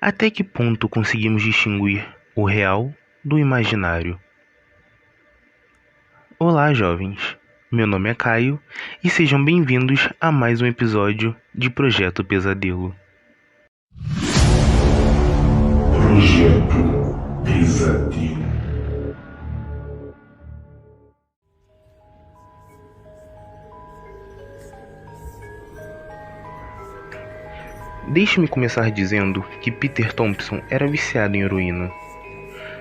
Até que ponto conseguimos distinguir o real do imaginário? Olá, jovens. Meu nome é Caio e sejam bem-vindos a mais um episódio de Projeto Pesadelo. Projeto Pesadelo. Deixe-me começar dizendo que Peter Thompson era viciado em heroína.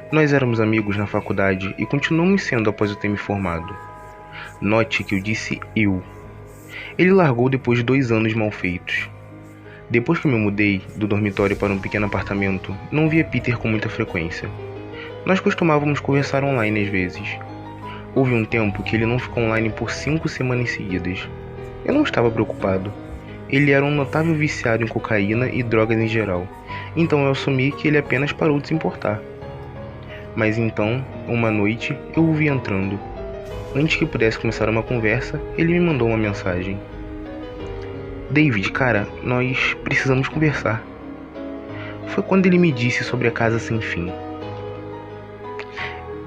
Nós éramos amigos na faculdade e continuamos sendo após eu ter me formado. Note que eu disse eu. Ele largou depois de 2 anos mal feitos. Depois que me mudei do dormitório para um pequeno apartamento, não via Peter com muita frequência. Nós costumávamos conversar online às vezes. Houve um tempo que ele não ficou online por 5 semanas seguidas. Eu não estava preocupado. Ele era um notável viciado em cocaína e drogas em geral, então eu assumi que ele apenas parou de se importar. Mas então, uma noite, eu o vi entrando. Antes que pudesse começar uma conversa, ele me mandou uma mensagem. David, cara, nós precisamos conversar. Foi quando ele me disse sobre a Casa Sem Fim.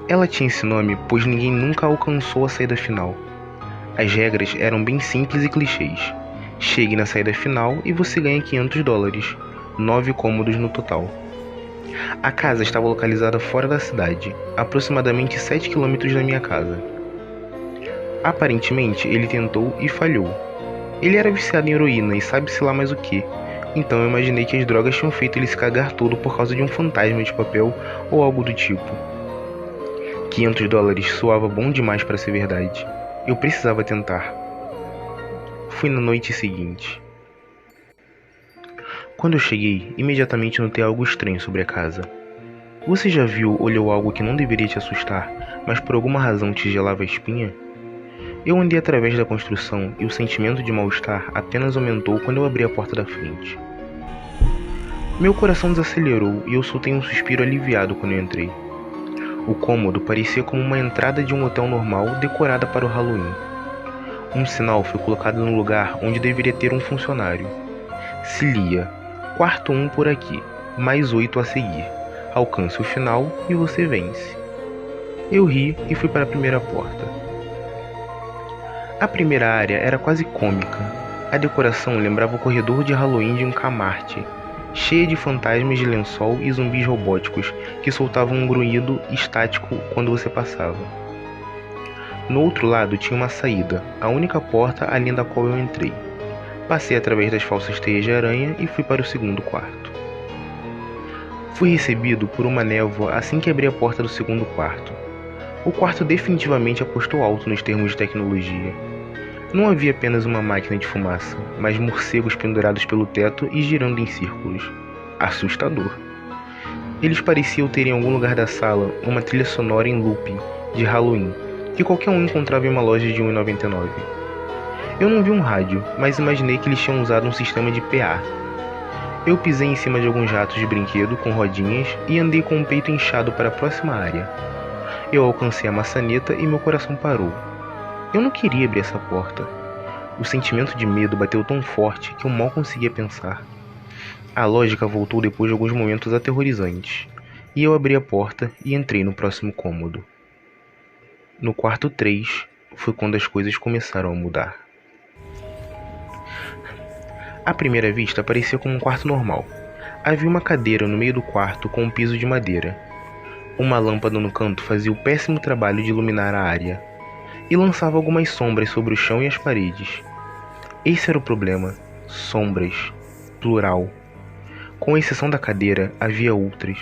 Ela tinha esse nome pois ninguém nunca alcançou a saída final. As regras eram bem simples e clichês. Chegue na saída final e você ganha $500, 9 cômodos no total. A casa estava localizada fora da cidade, aproximadamente 7 km da minha casa. Aparentemente, ele tentou e falhou. Ele era viciado em heroína e sabe-se lá mais o que, então eu imaginei que as drogas tinham feito ele se cagar todo por causa de um fantasma de papel ou algo do tipo. $500 soava bom demais para ser verdade. Eu precisava tentar. Fui na noite seguinte. Quando eu cheguei, imediatamente notei algo estranho sobre a casa. Você já viu ou olhou algo que não deveria te assustar, mas por alguma razão te gelava a espinha? Eu andei através da construção e o sentimento de mal-estar apenas aumentou quando eu abri a porta da frente. Meu coração desacelerou e eu soltei um suspiro aliviado quando eu entrei. O cômodo parecia como uma entrada de um hotel normal decorada para o Halloween. Um sinal foi colocado no lugar onde deveria ter um funcionário. Se lia, quarto 1 por aqui, mais 8 a seguir. Alcance o final e você vence. Eu ri e fui para a primeira porta. A primeira área era quase cômica. A decoração lembrava o corredor de Halloween de um Kmart, cheia de fantasmas de lençol e zumbis robóticos que soltavam um grunhido estático quando você passava. No outro lado tinha uma saída, a única porta além da qual eu entrei. Passei através das falsas teias de aranha e fui para o segundo quarto. Fui recebido por uma névoa assim que abri a porta do segundo quarto. O quarto definitivamente apostou alto nos termos de tecnologia. Não havia apenas uma máquina de fumaça, mas morcegos pendurados pelo teto e girando em círculos. Assustador. Eles pareciam ter em algum lugar da sala uma trilha sonora em looping de Halloween, que qualquer um encontrava em uma loja de R$1,99. Eu não vi um rádio, mas imaginei que eles tinham usado um sistema de PA. Eu pisei em cima de alguns jatos de brinquedo com rodinhas e andei com o peito inchado para a próxima área. Eu alcancei a maçaneta e meu coração parou. Eu não queria abrir essa porta. O sentimento de medo bateu tão forte que eu mal conseguia pensar. A lógica voltou depois de alguns momentos aterrorizantes, e eu abri a porta e entrei no próximo cômodo. No quarto 3 foi quando as coisas começaram a mudar. À primeira vista parecia como um quarto normal. Havia uma cadeira no meio do quarto com um piso de madeira. Uma lâmpada no canto fazia o péssimo trabalho de iluminar a área, e lançava algumas sombras sobre o chão e as paredes. Esse era o problema. Sombras. Plural. Com exceção da cadeira, havia outras.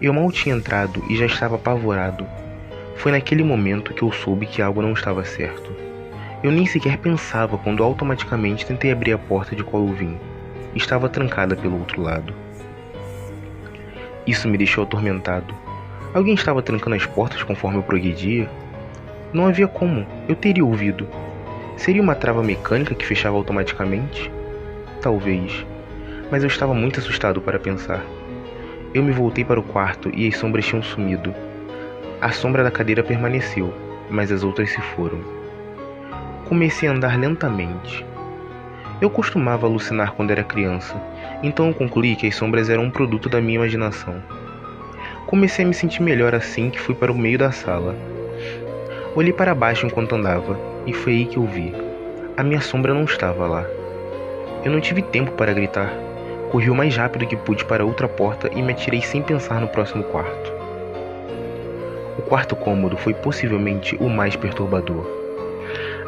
Eu mal tinha entrado e já estava apavorado. Foi naquele momento que eu soube que algo não estava certo. Eu nem sequer pensava quando automaticamente tentei abrir a porta de qual eu vim. Estava trancada pelo outro lado. Isso me deixou atormentado. Alguém estava trancando as portas conforme eu progredia? Não havia como, eu teria ouvido. Seria uma trava mecânica que fechava automaticamente? Talvez, mas eu estava muito assustado para pensar. Eu me voltei para o quarto e as sombras tinham sumido. A sombra da cadeira permaneceu, mas as outras se foram. Comecei a andar lentamente. Eu costumava alucinar quando era criança, então eu concluí que as sombras eram um produto da minha imaginação. Comecei a me sentir melhor assim que fui para o meio da sala. Olhei para baixo enquanto andava, e foi aí que eu vi. A minha sombra não estava lá. Eu não tive tempo para gritar. Corri o mais rápido que pude para outra porta e me atirei sem pensar no próximo quarto. O quarto cômodo foi possivelmente o mais perturbador.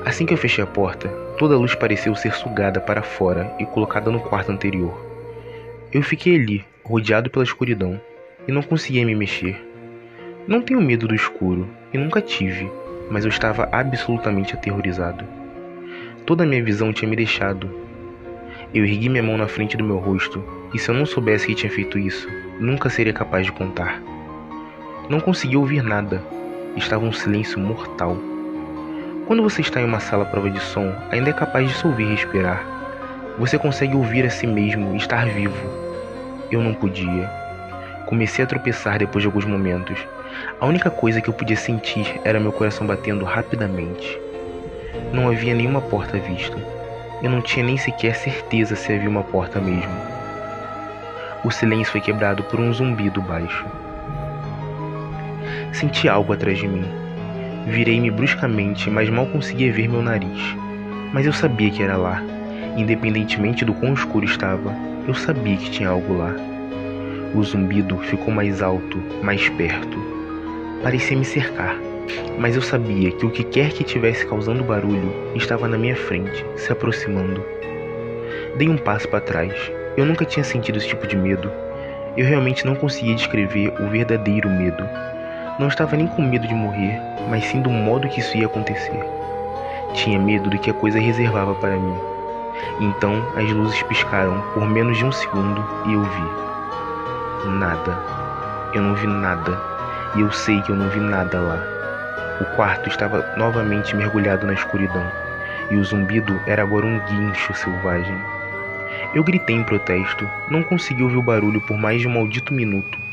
Assim que eu fechei a porta, toda a luz pareceu ser sugada para fora e colocada no quarto anterior. Eu fiquei ali, rodeado pela escuridão, e não conseguia me mexer. Não tenho medo do escuro, e nunca tive, mas eu estava absolutamente aterrorizado. Toda a minha visão tinha me deixado. Eu ergui minha mão na frente do meu rosto, e se eu não soubesse que tinha feito isso, nunca seria capaz de contar. Não conseguia ouvir nada. Estava um silêncio mortal. Quando você está em uma sala à prova de som, ainda é capaz de se ouvir respirar. Você consegue ouvir a si mesmo e estar vivo. Eu não podia. Comecei a tropeçar depois de alguns momentos. A única coisa que eu podia sentir era meu coração batendo rapidamente. Não havia nenhuma porta à vista. Eu não tinha nem sequer certeza se havia uma porta mesmo. O silêncio foi quebrado por um zumbido baixo. Senti algo atrás de mim. Virei-me bruscamente, mas mal conseguia ver meu nariz. Mas eu sabia que era lá. Independentemente do quão escuro estava, eu sabia que tinha algo lá. O zumbido ficou mais alto, mais perto. Parecia me cercar, mas eu sabia que o que quer que estivesse causando barulho estava na minha frente, se aproximando. Dei um passo para trás. Eu nunca tinha sentido esse tipo de medo. Eu realmente não conseguia descrever o verdadeiro medo. Não estava nem com medo de morrer, mas sim do modo que isso ia acontecer. Tinha medo do que a coisa reservava para mim. Então as luzes piscaram por menos de um segundo e eu vi. Nada. Eu não vi nada. E eu sei que eu não vi nada lá. O quarto estava novamente mergulhado na escuridão. E o zumbido era agora um guincho selvagem. Eu gritei em protesto. Não consegui ouvir o barulho por mais de um maldito minuto.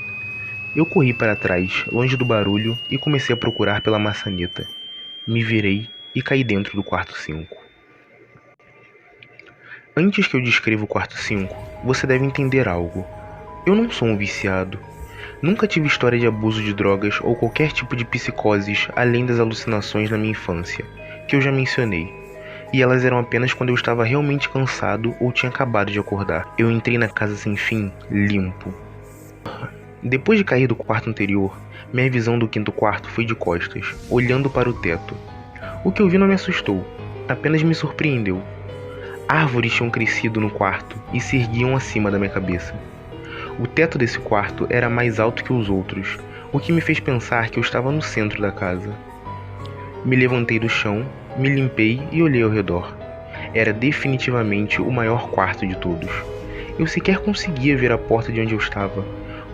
Eu corri para trás, longe do barulho, e comecei a procurar pela maçaneta. Me virei e caí dentro do quarto 5. Antes que eu descreva o quarto 5, você deve entender algo. Eu não sou um viciado. Nunca tive história de abuso de drogas ou qualquer tipo de psicoses além das alucinações na minha infância, que eu já mencionei. E elas eram apenas quando eu estava realmente cansado ou tinha acabado de acordar. Eu entrei na casa sem fim, limpo. Depois de cair do quarto anterior, minha visão do quinto quarto foi de costas, olhando para o teto. O que eu vi não me assustou, apenas me surpreendeu. Árvores tinham crescido no quarto e se erguiam acima da minha cabeça. O teto desse quarto era mais alto que os outros, o que me fez pensar que eu estava no centro da casa. Me levantei do chão, me limpei e olhei ao redor. Era definitivamente o maior quarto de todos. Eu sequer conseguia ver a porta de onde eu estava.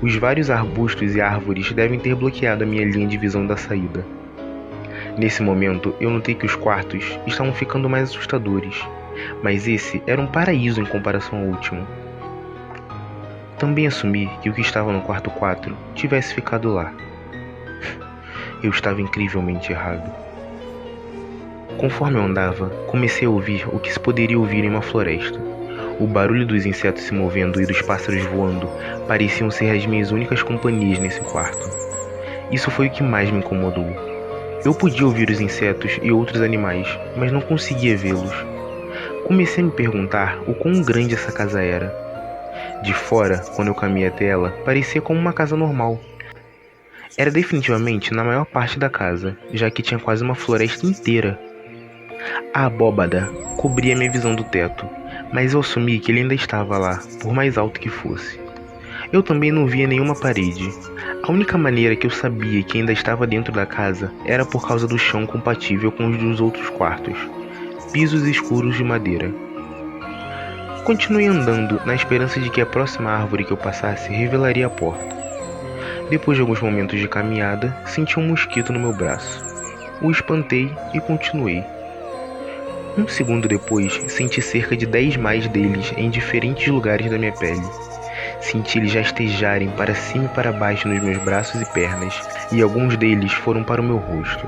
Os vários arbustos e árvores devem ter bloqueado a minha linha de visão da saída. Nesse momento, eu notei que os quartos estavam ficando mais assustadores, mas esse era um paraíso em comparação ao último. Também assumi que o que estava no quarto 4 tivesse ficado lá. Eu estava incrivelmente errado. Conforme eu andava, comecei a ouvir o que se poderia ouvir em uma floresta. O barulho dos insetos se movendo e dos pássaros voando pareciam ser as minhas únicas companhias nesse quarto. Isso foi o que mais me incomodou. Eu podia ouvir os insetos e outros animais, mas não conseguia vê-los. Comecei a me perguntar o quão grande essa casa era. De fora, quando eu caminhei até ela, parecia como uma casa normal. Era definitivamente na maior parte da casa, já que tinha quase uma floresta inteira. A abóbada cobria minha visão do teto, mas eu assumi que ele ainda estava lá, por mais alto que fosse. Eu também não via nenhuma parede. A única maneira que eu sabia que ainda estava dentro da casa era por causa do chão compatível com os dos outros quartos, pisos escuros de madeira. Continuei andando na esperança de que a próxima árvore que eu passasse revelaria a porta. Depois de alguns momentos de caminhada, senti um mosquito no meu braço. O espantei e continuei. Um segundo depois, senti cerca de 10 mais deles em diferentes lugares da minha pele. Senti eles rastejarem para cima e para baixo nos meus braços e pernas, e alguns deles foram para o meu rosto.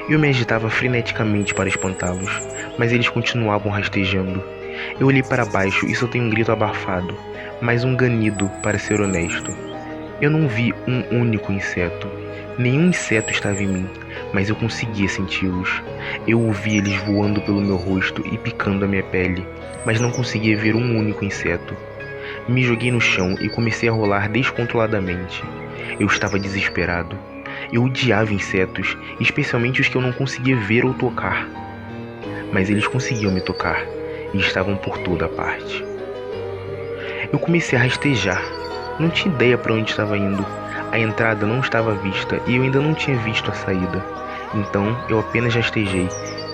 Eu me agitava freneticamente para espantá-los, mas eles continuavam rastejando. Eu olhei para baixo e soltei um grito abafado, mas um ganido, para ser honesto. Eu não vi um único inseto. Nenhum inseto estava em mim, mas eu conseguia senti-los. Eu ouvi eles voando pelo meu rosto e picando a minha pele, mas não conseguia ver um único inseto. Me joguei no chão e comecei a rolar descontroladamente. Eu estava desesperado. Eu odiava insetos, especialmente os que eu não conseguia ver ou tocar. Mas eles conseguiam me tocar e estavam por toda parte. Eu comecei a rastejar. Não tinha ideia para onde estava indo. A entrada não estava à vista e eu ainda não tinha visto a saída. Então eu apenas rastejei,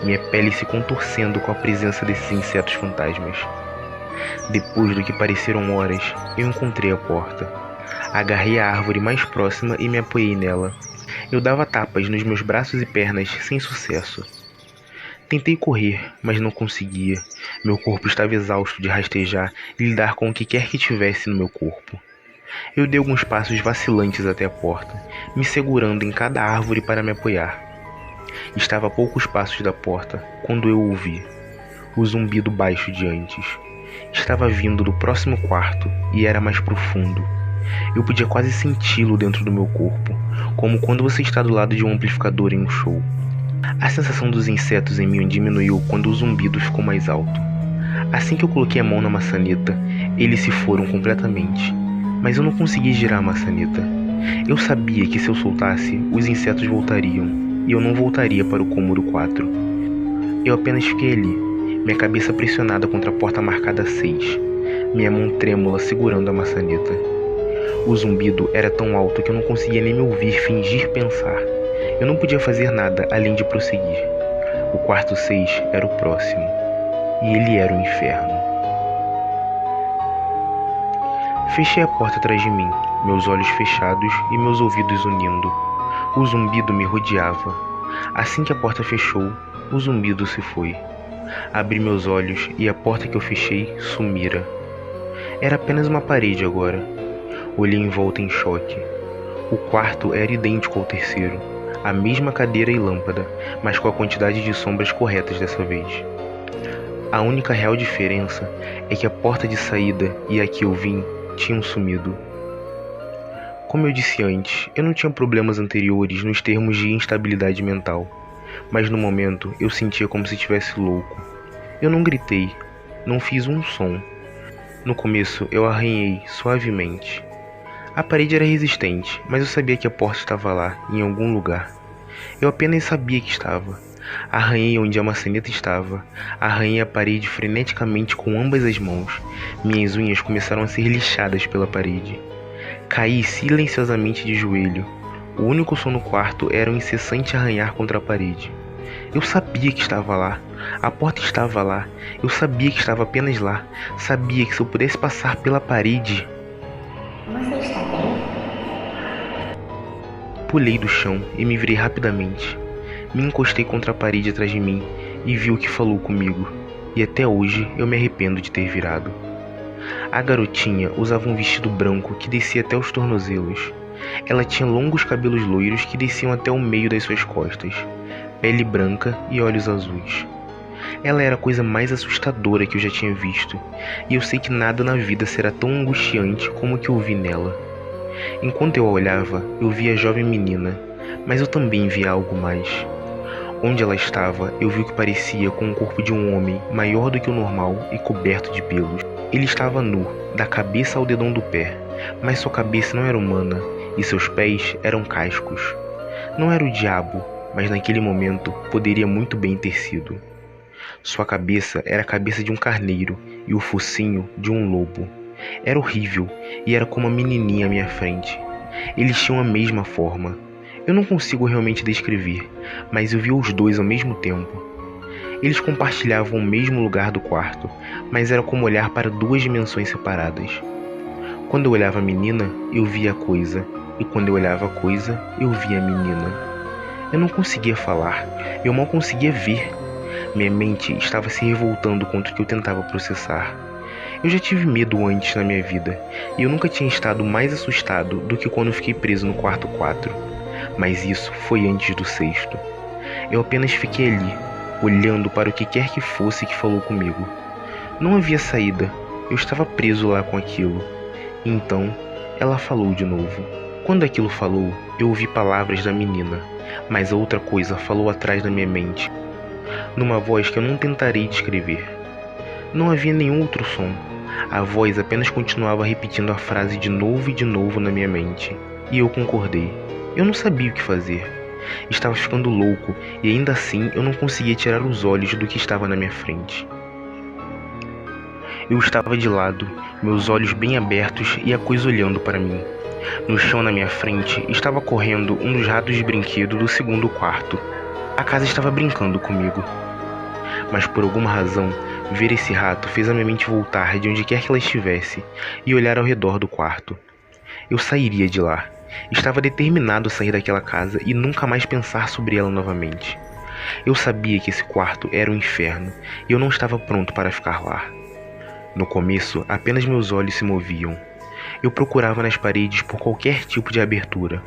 minha pele se contorcendo com a presença desses insetos fantasmas. Depois do que pareceram horas, eu encontrei a porta. Agarrei a árvore mais próxima e me apoiei nela. Eu dava tapas nos meus braços e pernas sem sucesso. Tentei correr, mas não conseguia. Meu corpo estava exausto de rastejar e lidar com o que quer que tivesse no meu corpo. Eu dei alguns passos vacilantes até a porta, me segurando em cada árvore para me apoiar. Estava a poucos passos da porta quando eu ouvi o zumbido baixo de antes. Estava vindo do próximo quarto e era mais profundo. Eu podia quase senti-lo dentro do meu corpo, como quando você está do lado de um amplificador em um show. A sensação dos insetos em mim diminuiu quando o zumbido ficou mais alto. Assim que eu coloquei a mão na maçaneta, eles se foram completamente. Mas eu não consegui girar a maçaneta. Eu sabia que se eu soltasse, os insetos voltariam, e eu não voltaria para o cômodo 4. Eu apenas fiquei ali, minha cabeça pressionada contra a porta marcada 6, minha mão trêmula segurando a maçaneta. O zumbido era tão alto que eu não conseguia nem me ouvir fingir pensar. Eu não podia fazer nada além de prosseguir. O quarto 6 era o próximo, e ele era o inferno. Fechei a porta atrás de mim, meus olhos fechados e meus ouvidos unindo. O zumbido me rodeava. Assim que a porta fechou, o zumbido se foi. Abri meus olhos e a porta que eu fechei sumira. Era apenas uma parede agora. Olhei em volta em choque. O quarto era idêntico ao terceiro, a mesma cadeira e lâmpada, mas com a quantidade de sombras corretas dessa vez. A única real diferença é que a porta de saída e a que eu vim tinham sumido. Como eu disse antes, eu não tinha problemas anteriores nos termos de instabilidade mental, mas no momento eu sentia como se estivesse louco. Eu não gritei, não fiz um som. No começo eu arranhei suavemente. A parede era resistente, mas eu sabia que a porta estava lá, em algum lugar. Eu apenas sabia que estava. Arranhei onde a maçaneta estava. Arranhei a parede freneticamente com ambas as mãos. Minhas unhas começaram a ser lixadas pela parede. Caí silenciosamente de joelho. O único som no quarto era um incessante arranhar contra a parede. Eu sabia que estava lá. A porta estava lá. Eu sabia que estava apenas lá. Sabia que se eu pudesse passar pela parede... Você está bem? Pulei do chão e me virei rapidamente. Me encostei contra a parede atrás de mim e vi o que falou comigo, e até hoje eu me arrependo de ter virado. A garotinha usava um vestido branco que descia até os tornozelos. Ela tinha longos cabelos loiros que desciam até o meio das suas costas, pele branca e olhos azuis. Ela era a coisa mais assustadora que eu já tinha visto, e eu sei que nada na vida será tão angustiante como o que eu vi nela. Enquanto eu a olhava, eu via a jovem menina, mas eu também via algo mais. Onde ela estava, eu vi o que parecia com o corpo de um homem maior do que o normal e coberto de pelos. Ele estava nu, da cabeça ao dedão do pé, mas sua cabeça não era humana e seus pés eram cascos. Não era o diabo, mas naquele momento poderia muito bem ter sido. Sua cabeça era a cabeça de um carneiro e o focinho de um lobo. Era horrível e era como uma menininha à minha frente. Eles tinham a mesma forma. Eu não consigo realmente descrever, mas eu vi os dois ao mesmo tempo. Eles compartilhavam o mesmo lugar do quarto, mas era como olhar para duas dimensões separadas. Quando eu olhava a menina, eu via a coisa, e quando eu olhava a coisa, eu via a menina. Eu não conseguia falar, eu mal conseguia ver. Minha mente estava se revoltando contra o que eu tentava processar. Eu já tive medo antes na minha vida, e eu nunca tinha estado mais assustado do que quando fiquei preso no quarto 4. Mas isso foi antes do 6º. Eu apenas fiquei ali, olhando para o que quer que fosse que falou comigo. Não havia saída. Eu estava preso lá com aquilo. Então, ela falou de novo. Quando aquilo falou, eu ouvi palavras da menina, mas outra coisa falou atrás da minha mente, numa voz que eu não tentarei descrever. Não havia nenhum outro som. A voz apenas continuava repetindo a frase de novo e de novo na minha mente. E eu concordei. Eu não sabia o que fazer. Estava ficando louco e ainda assim eu não conseguia tirar os olhos do que estava na minha frente. Eu estava de lado, meus olhos bem abertos e a coisa olhando para mim. No chão na minha frente estava correndo um dos ratos de brinquedo do segundo quarto. A casa estava brincando comigo. Mas por alguma razão, ver esse rato fez a minha mente voltar de onde quer que ela estivesse e olhar ao redor do quarto. Eu sairia de lá. Estava determinado a sair daquela casa e nunca mais pensar sobre ela novamente. Eu sabia que esse quarto era um inferno e eu não estava pronto para ficar lá. No começo, apenas meus olhos se moviam. Eu procurava nas paredes por qualquer tipo de abertura.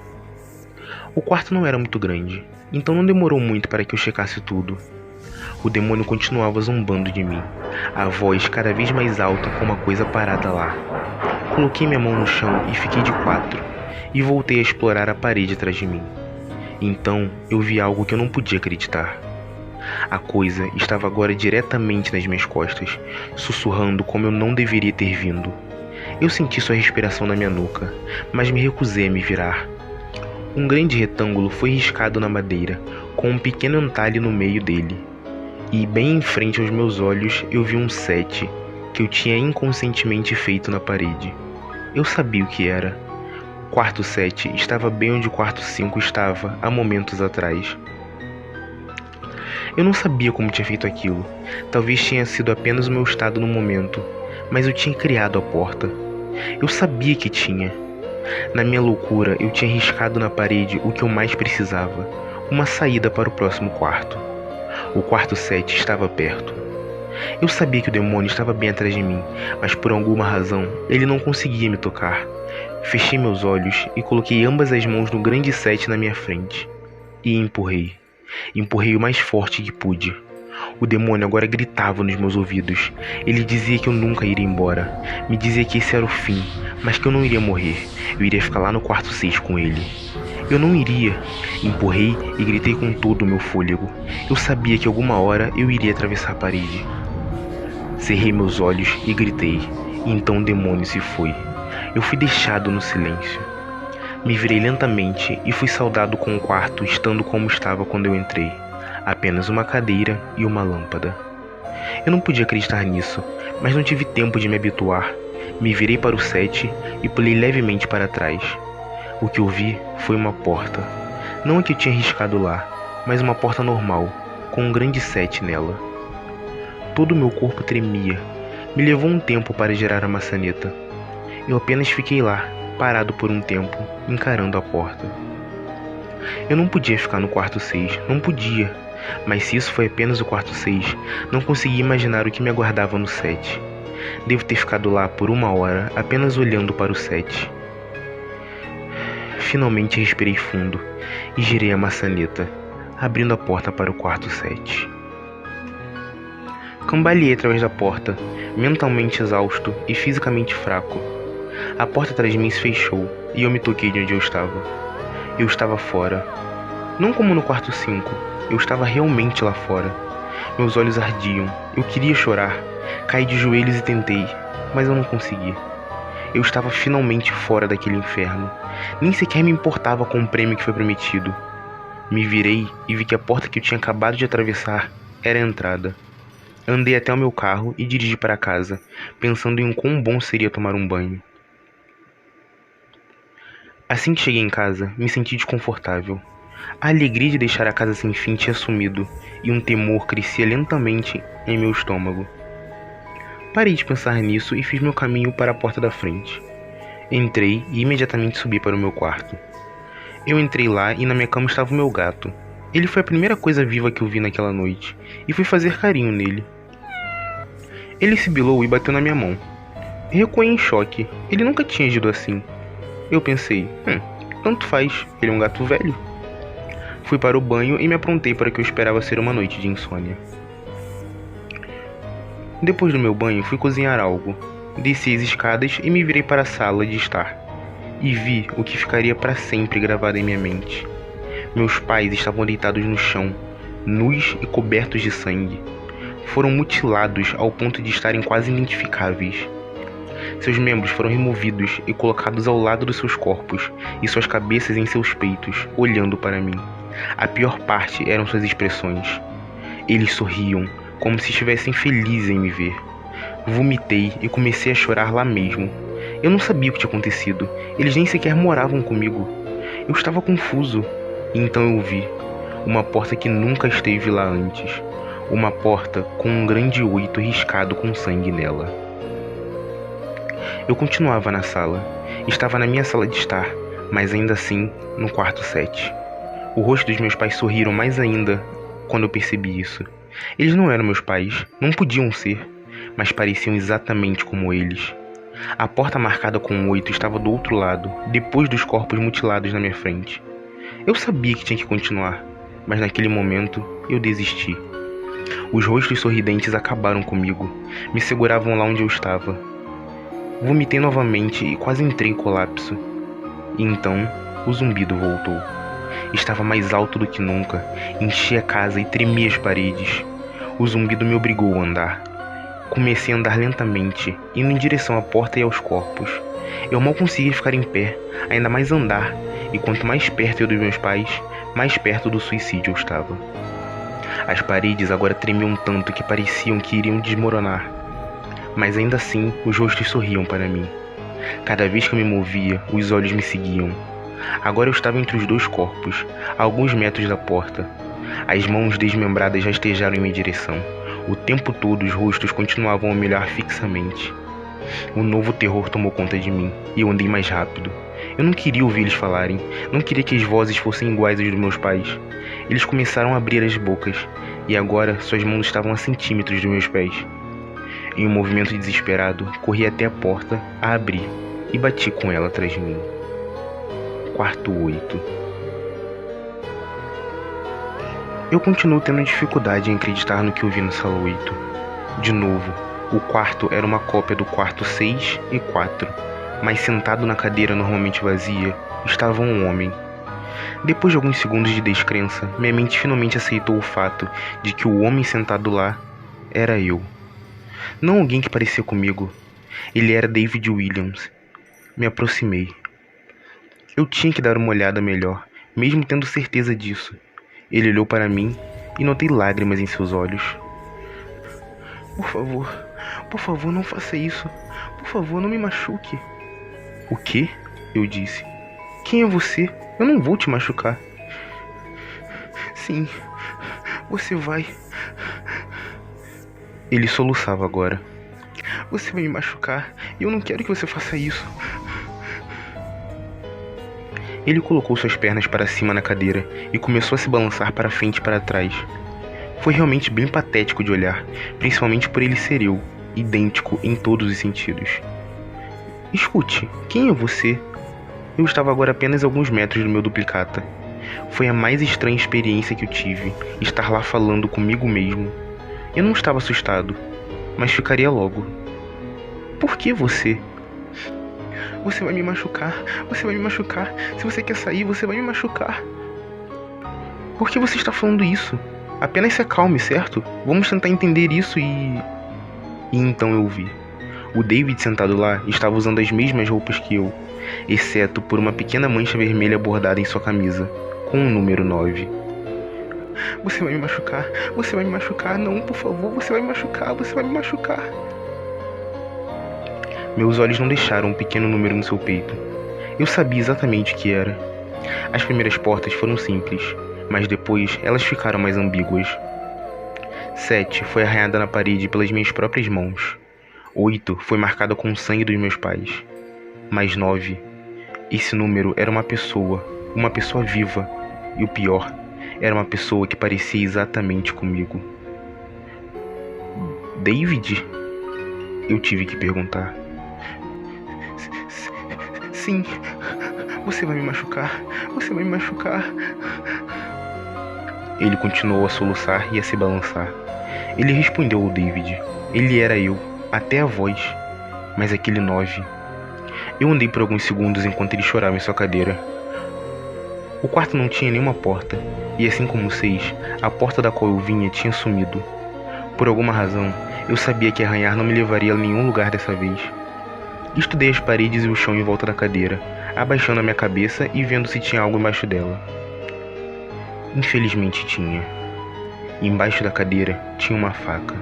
O quarto não era muito grande, então não demorou muito para que eu checasse tudo. O demônio continuava zombando de mim, a voz cada vez mais alta com uma coisa parada lá. Coloquei minha mão no chão e fiquei de quatro, e voltei a explorar a parede atrás de mim. Então eu vi algo que eu não podia acreditar. A coisa estava agora diretamente nas minhas costas, sussurrando como eu não deveria ter vindo. Eu senti sua respiração na minha nuca, mas me recusei a me virar. Um grande retângulo foi riscado na madeira, com um pequeno entalhe no meio dele. E bem em frente aos meus olhos eu vi um 7, que eu tinha inconscientemente feito na parede. Eu sabia o que era. O quarto 7 estava bem onde o quarto 5 estava há momentos atrás. Eu não sabia como tinha feito aquilo. Talvez tenha sido apenas o meu estado no momento, mas eu tinha criado a porta. Eu sabia que tinha. Na minha loucura, eu tinha riscado na parede o que eu mais precisava, uma saída para o próximo quarto. O quarto 7 estava perto. Eu sabia que o demônio estava bem atrás de mim, mas por alguma razão, ele não conseguia me tocar. Fechei meus olhos e coloquei ambas as mãos no grande 7 na minha frente. E empurrei. Empurrei o mais forte que pude. O demônio agora gritava nos meus ouvidos. Ele dizia que eu nunca iria embora. Me dizia que esse era o fim, mas que eu não iria morrer. Eu iria ficar lá no quarto 6 com ele. Eu não iria. Empurrei e gritei com todo o meu fôlego. Eu sabia que alguma hora eu iria atravessar a parede. Cerrei meus olhos e gritei. E então o demônio se foi. Eu fui deixado no silêncio. Me virei lentamente e fui saudado com o quarto estando como estava quando eu entrei. Apenas uma cadeira e uma lâmpada. Eu não podia acreditar nisso, mas não tive tempo de me habituar. Me virei para o 7 e pulei levemente para trás. O que eu vi foi uma porta. Não a que eu tinha riscado lá, mas uma porta normal, com um grande 7 nela. Todo o meu corpo tremia. Me levou um tempo para girar a maçaneta. Eu apenas fiquei lá, parado por um tempo, encarando a porta. Eu não podia ficar no quarto 6, não podia. Mas se isso foi apenas o quarto 6, não conseguia imaginar o que me aguardava no 7. Devo ter ficado lá por uma hora, apenas olhando para o 7. Finalmente respirei fundo e girei a maçaneta, abrindo a porta para o quarto 7. Cambaleei através da porta, mentalmente exausto e fisicamente fraco. A porta atrás de mim se fechou e eu me toquei de onde eu estava. Eu estava fora. Não como no quarto 5, eu estava realmente lá fora. Meus olhos ardiam, eu queria chorar. Caí de joelhos e tentei, mas eu não consegui. Eu estava finalmente fora daquele inferno. Nem sequer me importava com o prêmio que foi prometido. Me virei e vi que a porta que eu tinha acabado de atravessar era a entrada. Andei até o meu carro e dirigi para casa, pensando em quão bom seria tomar um banho. Assim que cheguei em casa, me senti desconfortável. A alegria de deixar a casa sem fim tinha sumido, e um temor crescia lentamente em meu estômago. Parei de pensar nisso e fiz meu caminho para a porta da frente. Entrei e imediatamente subi para o meu quarto. Eu entrei lá e na minha cama estava o meu gato. Ele foi a primeira coisa viva que eu vi naquela noite, e fui fazer carinho nele. Ele sibilou e bateu na minha mão. Recuei em choque, ele nunca tinha agido assim. Eu pensei, tanto faz, ele é um gato velho. Fui para o banho e me aprontei para o que eu esperava ser uma noite de insônia. Depois do meu banho, fui cozinhar algo. Desci as escadas e me virei para a sala de estar. E vi o que ficaria para sempre gravado em minha mente. Meus pais estavam deitados no chão, nus e cobertos de sangue. Foram mutilados ao ponto de estarem quase identificáveis. Seus membros foram removidos e colocados ao lado dos seus corpos, e suas cabeças em seus peitos, olhando para mim. A pior parte eram suas expressões. Eles sorriam, como se estivessem felizes em me ver. Vomitei e comecei a chorar lá mesmo. Eu não sabia o que tinha acontecido. Eles nem sequer moravam comigo. Eu estava confuso. E então eu vi uma porta que nunca esteve lá antes. Uma porta com um grande 8 riscado com sangue nela. Eu continuava na sala. Estava na minha sala de estar, mas ainda assim no quarto 7. O rosto dos meus pais sorriram mais ainda quando eu percebi isso. Eles não eram meus pais, não podiam ser, mas pareciam exatamente como eles. A porta marcada com um 8 estava do outro lado, depois dos corpos mutilados na minha frente. Eu sabia que tinha que continuar, mas naquele momento eu desisti. Os rostos sorridentes acabaram comigo, me seguravam lá onde eu estava. Vomitei novamente e quase entrei em colapso. E então o zumbido voltou. Estava mais alto do que nunca, enchia a casa e tremia as paredes. O zumbido me obrigou a andar. Comecei a andar lentamente, indo em direção à porta e aos corpos. Eu mal conseguia ficar em pé, ainda mais andar, e quanto mais perto eu dos meus pais, mais perto do suicídio eu estava. As paredes agora tremiam tanto que pareciam que iriam desmoronar. Mas ainda assim, os rostos sorriam para mim. Cada vez que eu me movia, os olhos me seguiam. Agora eu estava entre os dois corpos, a alguns metros da porta. As mãos desmembradas rastejaram em minha direção. O tempo todo os rostos continuavam a me olhar fixamente. Um novo terror tomou conta de mim, e eu andei mais rápido. Eu não queria ouvir eles falarem, não queria que as vozes fossem iguais às dos meus pais. Eles começaram a abrir as bocas, e agora suas mãos estavam a centímetros dos meus pés. Em um movimento desesperado, corri até a porta, a abri, e bati com ela atrás de mim. Quarto 8. Eu continuo tendo dificuldade em acreditar no que eu vi na sala 8. De novo, o quarto era uma cópia do quarto 6 e 4, mas sentado na cadeira normalmente vazia, estava um homem. Depois de alguns segundos de descrença, minha mente finalmente aceitou o fato de que o homem sentado lá era eu. Não alguém que parecia comigo. Ele era David Williams. Me aproximei. Eu tinha que dar uma olhada melhor, mesmo tendo certeza disso. Ele olhou para mim e notei lágrimas em seus olhos. Por favor, não faça isso. Por favor, não me machuque. O quê? Eu disse. Quem é você? Eu não vou te machucar. Sim, você vai. Ele soluçava agora. Você vai me machucar e eu não quero que você faça isso. Ele colocou suas pernas para cima na cadeira e começou a se balançar para frente e para trás. Foi realmente bem patético de olhar, principalmente por ele ser eu, idêntico em todos os sentidos. Escute, quem é você? Eu estava agora a apenas alguns metros do meu duplicata. Foi a mais estranha experiência que eu tive, estar lá falando comigo mesmo. Eu não estava assustado, mas ficaria logo. Por que você? Você vai me machucar, você vai me machucar. Se você quer sair, você vai me machucar. Por que você está falando isso? Apenas se acalme, certo? Vamos tentar entender isso e então eu vi. O David sentado lá estava usando as mesmas roupas que eu, exceto por uma pequena mancha vermelha bordada em sua camisa, com o número 9. Você vai me machucar, você vai me machucar. Não, por favor, você vai me machucar, você vai me machucar. Meus olhos não deixaram um pequeno número no seu peito. Eu sabia exatamente o que era. As primeiras portas foram simples, mas depois elas ficaram mais ambíguas. 7 foi arranhada na parede pelas minhas próprias mãos. 8 foi marcada com o sangue dos meus pais. Mas 9, esse número era uma pessoa viva. E o pior, era uma pessoa que parecia exatamente comigo. David? Eu tive que perguntar. Sim, você vai me machucar, você vai me machucar. Ele continuou a soluçar e a se balançar. Ele respondeu ao David. Ele era eu, até a voz, mas aquele 9. Eu andei por alguns segundos enquanto ele chorava em sua cadeira. O quarto não tinha nenhuma porta, e assim como o 6, a porta da qual eu vinha tinha sumido. Por alguma razão, eu sabia que arranhar não me levaria a nenhum lugar dessa vez. Estudei as paredes e o chão em volta da cadeira, abaixando a minha cabeça e vendo se tinha algo embaixo dela. Infelizmente tinha. Embaixo da cadeira tinha uma faca,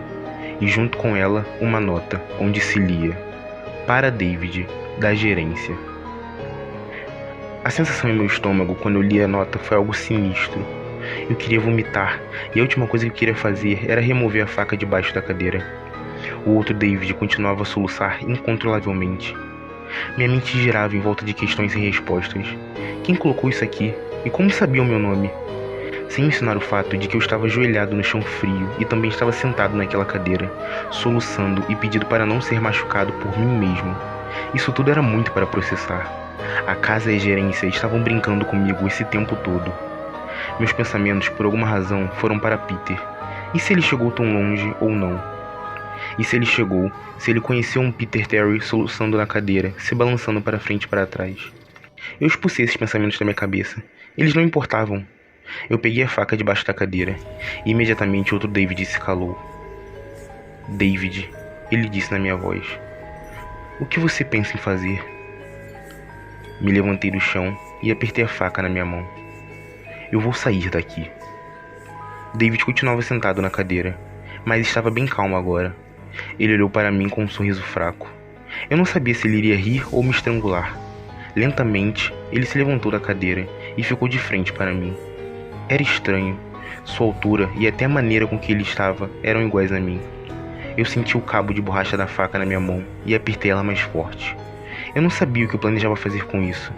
e junto com ela uma nota, onde se lia: para David, da gerência. A sensação em meu estômago quando eu li a nota foi algo sinistro. Eu queria vomitar, e a última coisa que eu queria fazer era remover a faca debaixo da cadeira. O outro David continuava a soluçar incontrolavelmente. Minha mente girava em volta de questões sem respostas. Quem colocou isso aqui? E como sabia o meu nome? Sem mencionar o fato de que eu estava ajoelhado no chão frio e também estava sentado naquela cadeira, soluçando e pedindo para não ser machucado por mim mesmo. Isso tudo era muito para processar. A casa e a gerência estavam brincando comigo esse tempo todo. Meus pensamentos, por alguma razão, foram para Peter. E se ele chegou tão longe ou não? E se ele chegou, se ele conheceu um Peter Terry soluçando na cadeira, se balançando para frente e para trás? Eu expulsei esses pensamentos da minha cabeça. Eles não importavam. Eu peguei a faca debaixo da cadeira, e imediatamente outro David se calou. David, ele disse na minha voz. O que você pensa em fazer? Me levantei do chão e apertei a faca na minha mão. Eu vou sair daqui. David continuava sentado na cadeira, mas estava bem calmo agora. Ele olhou para mim com um sorriso fraco. Eu não sabia se ele iria rir ou me estrangular. Lentamente, ele se levantou da cadeira e ficou de frente para mim. Era estranho. Sua altura e até a maneira com que ele estava eram iguais a mim. Eu senti o cabo de borracha da faca na minha mão e apertei ela mais forte. Eu não sabia o que eu planejava fazer com isso,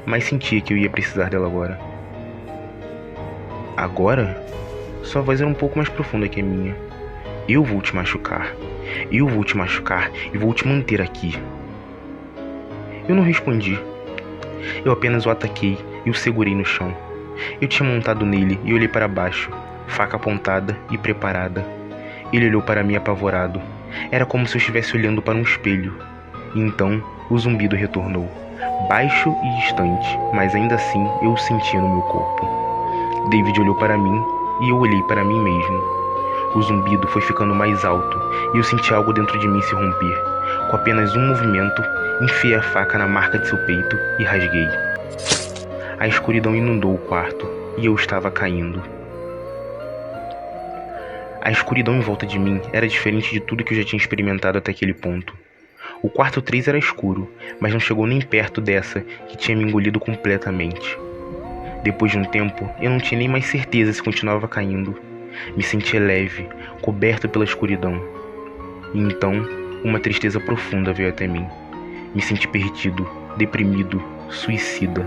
mas sentia que eu ia precisar dela agora. Agora? Sua voz era um pouco mais profunda que a minha. Eu vou te machucar. Eu vou te machucar e vou te manter aqui. Eu não respondi. Eu apenas o ataquei e o segurei no chão. Eu tinha montado nele e olhei para baixo, faca apontada e preparada. Ele olhou para mim apavorado. Era como se eu estivesse olhando para um espelho. E então, o zumbido retornou, baixo e distante, mas ainda assim eu o sentia no meu corpo. David olhou para mim e eu olhei para mim mesmo. O zumbido foi ficando mais alto e eu senti algo dentro de mim se romper. Com apenas um movimento, enfiei a faca na marca de seu peito e rasguei. A escuridão inundou o quarto e eu estava caindo. A escuridão em volta de mim era diferente de tudo que eu já tinha experimentado até aquele ponto. O quarto 3 era escuro, mas não chegou nem perto dessa que tinha me engolido completamente. Depois de um tempo, eu não tinha nem mais certeza se continuava caindo. Me sentia leve, coberto pela escuridão. E então, uma tristeza profunda veio até mim. Me senti perdido, deprimido, suicida.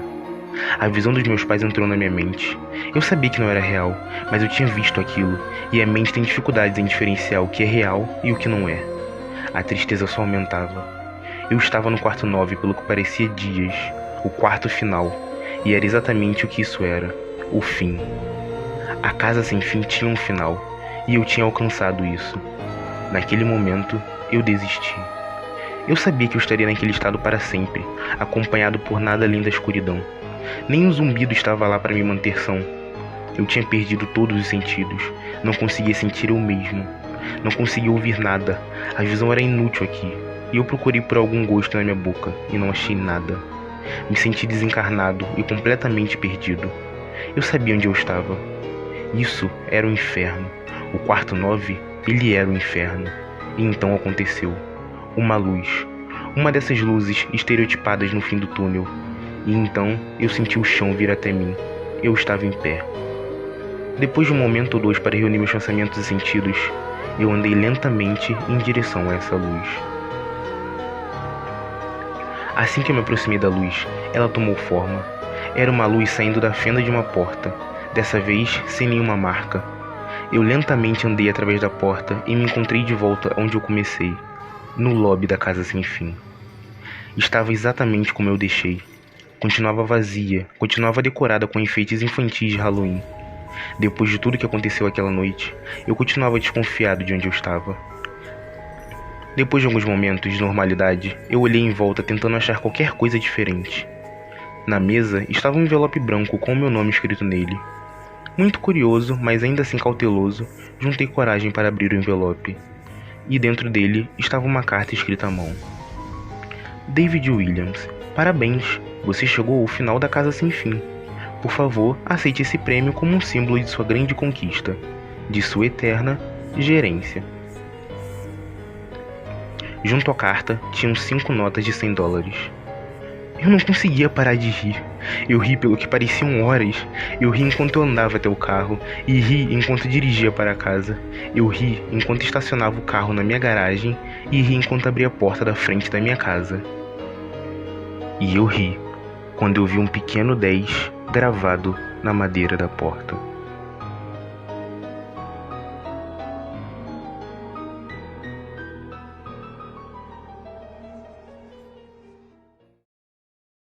A visão dos meus pais entrou na minha mente. Eu sabia que não era real, mas eu tinha visto aquilo, e a mente tem dificuldades em diferenciar o que é real e o que não é. A tristeza só aumentava. Eu estava no quarto 9 pelo que parecia dias, o quarto final, e era exatamente o que isso era, o fim. A casa sem fim tinha um final, e eu tinha alcançado isso. Naquele momento, eu desisti. Eu sabia que eu estaria naquele estado para sempre, acompanhado por nada além da escuridão. Nem um zumbido estava lá para me manter são. Eu tinha perdido todos os sentidos, não conseguia sentir eu mesmo. Não conseguia ouvir nada, a visão era inútil aqui, e eu procurei por algum gosto na minha boca, e não achei nada. Me senti desencarnado e completamente perdido. Eu sabia onde eu estava. Isso era o inferno. O quarto 9, ele era o inferno. E então aconteceu. Uma luz. Uma dessas luzes estereotipadas no fim do túnel. E então eu senti o chão vir até mim. Eu estava em pé. Depois de um momento ou dois para reunir meus pensamentos e sentidos, eu andei lentamente em direção a essa luz. Assim que eu me aproximei da luz, ela tomou forma. Era uma luz saindo da fenda de uma porta, dessa vez sem nenhuma marca. Eu lentamente andei através da porta e me encontrei de volta onde eu comecei, no lobby da casa sem fim. Estava exatamente como eu deixei. Continuava vazia, continuava decorada com enfeites infantis de Halloween. Depois de tudo que aconteceu aquela noite, eu continuava desconfiado de onde eu estava. Depois de alguns momentos de normalidade, eu olhei em volta tentando achar qualquer coisa diferente. Na mesa estava um envelope branco com o meu nome escrito nele. Muito curioso, mas ainda assim cauteloso, juntei coragem para abrir o envelope. E dentro dele estava uma carta escrita à mão. David Williams, parabéns, você chegou ao final da Casa Sem Fim. Por favor, aceite esse prêmio como um símbolo de sua grande conquista, de sua eterna gerência. Junto à carta tinham 5 notas de $100. Eu não conseguia parar de rir. Eu ri pelo que pareciam horas. Eu ri enquanto eu andava até o carro e ri enquanto dirigia para casa. Eu ri enquanto estacionava o carro na minha garagem e ri enquanto abria a porta da frente da minha casa. E eu ri quando eu vi um pequeno 10 gravado na madeira da porta.